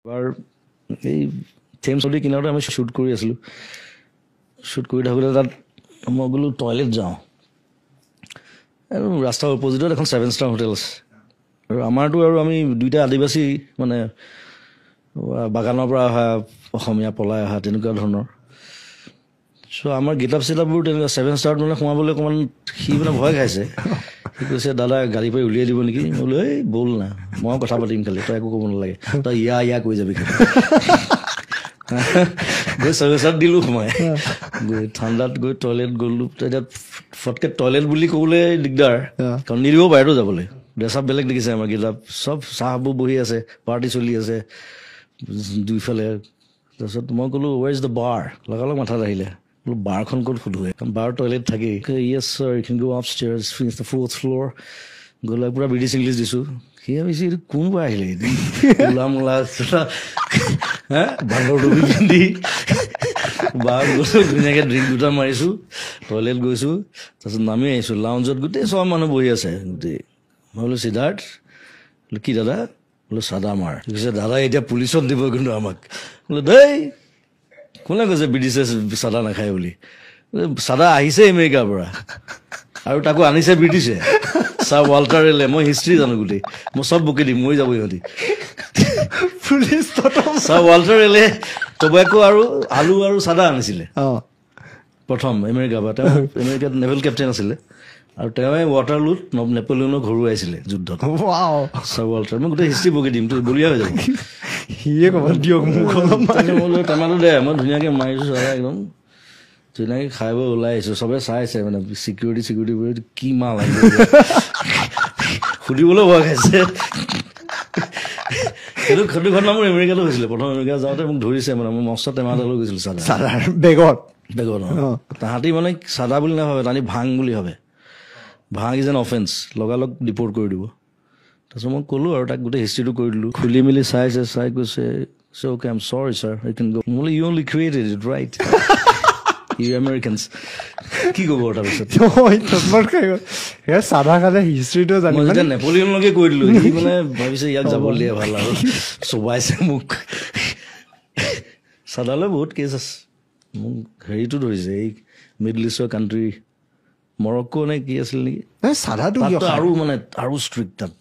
এবাৰ এই থেমছ নদীৰ কিনাৰতে আমি শ্বুট কৰি আছিলোঁ শ্বুট কৰি থাকোঁতে তাত মই বোলো টয়লেট যাওঁ আৰু ৰাস্তাৰ অপজিটত এখন 7 ষ্টাৰ হোটেল আছে আৰু আমাৰতো আৰু আমি দুইটা আদিবাসী মানে বাগানৰ পৰা অহা অসমীয়া পলাই অহা তেনেকুৱা ধৰণৰ চ' আমাৰ গেটআপ চেটআপবোৰ তেনেকুৱা 7 ষ্টাৰত মানে সোমাবলৈ অকণমান সি মানে ভয় খাইছে সি কৈছে দাদা গাড়ী পৰা উলিয়াই দিব নেকি মই বোলো এই ব'ল না মই কথা পাতিম খালি তই একো ক'ব নালাগে তই ইয়া কৈ যাবি খালি গৈ 7 ষ্টাৰত দিলোঁ সোমাই গৈ ঠাণ্ডাত গৈ টয়লেট গ'লোঁ এতিয়া ফটকৈ টয়লেট বুলি ক'বলৈ দিগদাৰ কাৰণ নিদিব বাহিৰতো যাবলৈ ড্ৰেছ আপ বেলেগ দেখিছে আমাৰ গেটআপ চব চাহবোৰ বহি আছে পাৰ্টি চলি আছে দুইফালে তাৰপিছত মই ক'লোঁ ৱেৰ ইজ দ্য বাৰ লগালগ মাথাত আহিলে বোলো বাৰখন ক'ত সোধোৱে কাৰণ বাৰ টয়লেট থাকেই yes sir you can go up stairs finish the 4th floor গ'লে পূৰা ব্ৰিটিছ ইংলিছ দিছোঁ সি ভাবিছে এইটো কোনবা আহিলে মূলা মূলা হা বান্দৰ টুপি পিন্ধি বাৰ গৈছোঁ ধুনীয়াকৈ ড্ৰিংক দুটা মাৰিছোঁ টয়লেট গৈছোঁ তাৰপিছত নামি আহিছোঁ লাউঞ্জত গোটেই চব মানুহ বহি আছে গোটেই মই বোলো সিদ্ধাৰ্থ বোলো কি দাদা বোলো চাদা মাৰ কৈছে দাদা এতিয়া পুলিচত দিব কিন্তু আমাক বোলো দেই কোনে কৈছে ব্ৰিটিছে চাদা নাখায় বুলি চাদা আহিছে আমেৰিকাৰ পৰা আৰু তাকো আনিছে ব্ৰিটিছে ছাৰ ৱাল্টাৰ ৰেলে মই হিষ্ট্ৰী জানো গোটেই মই চব বকি দিম মই যাব ইহঁতি পুলিচ ছাৰ ৱাল্টাৰ ৰেলে টবেকো আৰু আলু আৰু চাদা আনিছিলে প্ৰথম আমেৰিকাৰ পৰা তেওঁ আমেৰিকাত নেভেল কেপ্টেইন আছিলে আৰু তেওঁৱে ৱাটাৰলুত নেপলিয়নৰ ঘৰুৱাইছিলে যুদ্ধত ছাৰ ৱাল্টাৰ মই গোটেই হিষ্ট্ৰী বকি দিম তই বলিয়া হৈ যাব সিয়ে ক'ব দিয়ক মোক টেমাটো দে মই ধুনীয়াকৈ মাৰিছোঁ চাদা একদম ধুনীয়াকৈ খাই বৈ ওলাই আহিছোঁ চবে চাইছে মানে চিকিউৰিটি কি মাল আহিব সুধিবলৈ ভয় খাইছে সেইটো ঘটনা মোৰ আমেৰিকাতো হৈছিলে প্ৰথম আমেৰিকা যাওঁতে মোক ধৰিছে মানে মই মস্ত টেমা এটা লৈ গৈছিলোঁ চাদা বেগত তাহাঁতি মানে চাদা বুলি নাভাবে তাহাঁতি ভাং বুলি ভাবে ভাং ইজ এন অফেন্স লগালগ ডিপৰ্ট কৰি দিব তাৰপিছত মই ক'লোঁ আৰু তাক গোটেই হিষ্ট্ৰীটো কৰি দিলোঁ খুলি মেলি চাইছে চাই কৈছে okay I am sorry sir I can go বোলে you only created it right you Americans কি ক'ব তাৰপিছত চাদা খালে হিষ্ট্ৰীটো জানি মই যেতিয়া নেপলিয়নলৈকে কৈ দিলোঁ সি মানে ভাবিছে ইয়াক যাব দিয়ে ভাল আৰু চবাইছে মোক চাদালৈ বহুত কেছ আছে মোক হেৰিটো ধৰিছে এই মিডল ইষ্টৰ কাণ্ট্ৰি মৰক্কো নে কি আছিল নেকি চাদাটো আৰু মানে আৰু ষ্ট্ৰিক্ট তাত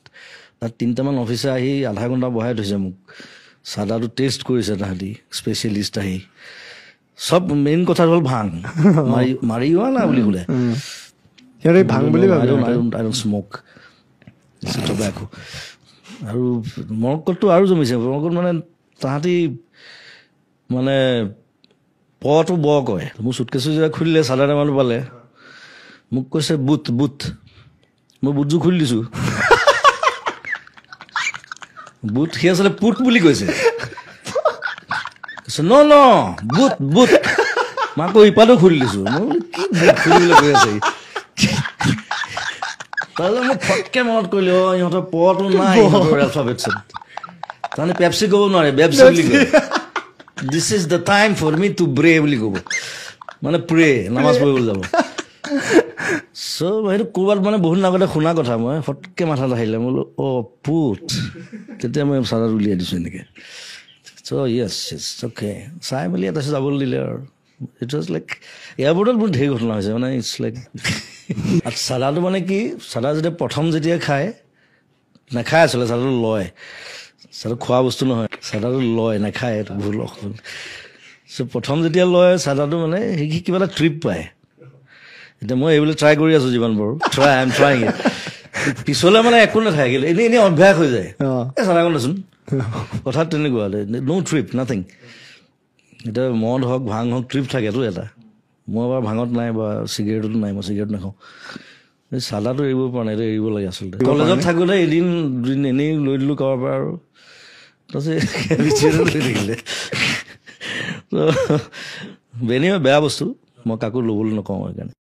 3টামান অফিচাৰ আহি আধা ঘণ্টা বহাই থৈছে মোক চাদাটো টেষ্ট কৰিছে তাহাঁতি স্পেচিয়েলিষ্ট আহি চব মেইন কথা হ'ল ভাং মাৰি যোৱা না বুলি ক'লে ভাং বুলি স্মক টবেকো আৰু মৰক্কোততো আৰু জমিছে মৰক্কোত মানে তাহাঁতি মানে পটো ব কয় মোৰ চুটকেছো যেতিয়া খুলিলে চাদা টেমাটো পালে মোক কৈছে বুট মই বুটযোৰ খুলি দিছোঁ বুট সি আচলতে পুট বুলি কৈছে ন বুট মই আকৌ ইপাতো খুলি দিছোঁ মই বোলো কি বুট খুলিবলৈ কৈ আছে তাৰপিছত মোক ফটকৈ মনত কৰিলে ইহঁতৰ পটো নাই ইহঁতৰ এলফাবেটছত তাৰমানে পেপচি ক'ব নোৱাৰে বেপচি বুলি কয় this is the time for me to break বুলি ক'ব মানে প্ৰে নামাজ পঢ়িবলৈ যাব চ' সেইটো ক'ৰবাত মানে বহুত আগতে শুনা কথা মই ফটকৈ মাথাত আহিলে মই বোলো পুট তেতিয়া মই চাদাত উলিয়াই দিছোঁ এনেকৈ চ' য়েছ অ'কে চাই মেলি তাৰপিছত যাবলৈ দিলে আৰু ইট ৱাজ লাইক এয়াৰপৰ্টত বহুত ধেৰ ঘটনা হৈছে মানে ইটছ লাইক চাদাটো মানে কি চাদা যেতিয়া খায় নাখায় আচলতে চাদাটো লয় চাদাটো খোৱা বস্তু নহয় চাদাটো লয় নাখায় এইটো ভুল চ' প্ৰথম যেতিয়া লয় চাদাটো মানে সি কিবা এটা ট্ৰিপ পায় এতিয়া মই এইবিলাক ট্ৰাই কৰি আছোঁ যিমান পাৰোঁ আই এম ট্ৰাইং ইট পিছলৈ মানে একো নাথাকিলে এনেই অভ্যাস হৈ যায় এই চাদাকণ দেচোন কথাত তেনেকুৱা ন' ট্ৰিপ নাথিং এতিয়া মদ হওক ভাং হওক ট্ৰিপ থাকেতো এটা মই বাৰু ভাঙত নাই বা চিগাৰেটতো নাই মই চিগাৰেট নাখাওঁ এই চাদাটো এৰিব পৰা নাই এইটো এৰিব লাগে আচলতে কলেজত থাকোঁতে এদিন দুদিন এনেই লৈ দিলোঁ কাৰোবাৰ পৰা আৰু তাৰপিছত লৈ থাকিলে বেয়া বস্তু মই কাকো ল'বলৈ নকওঁ সেইকাৰণে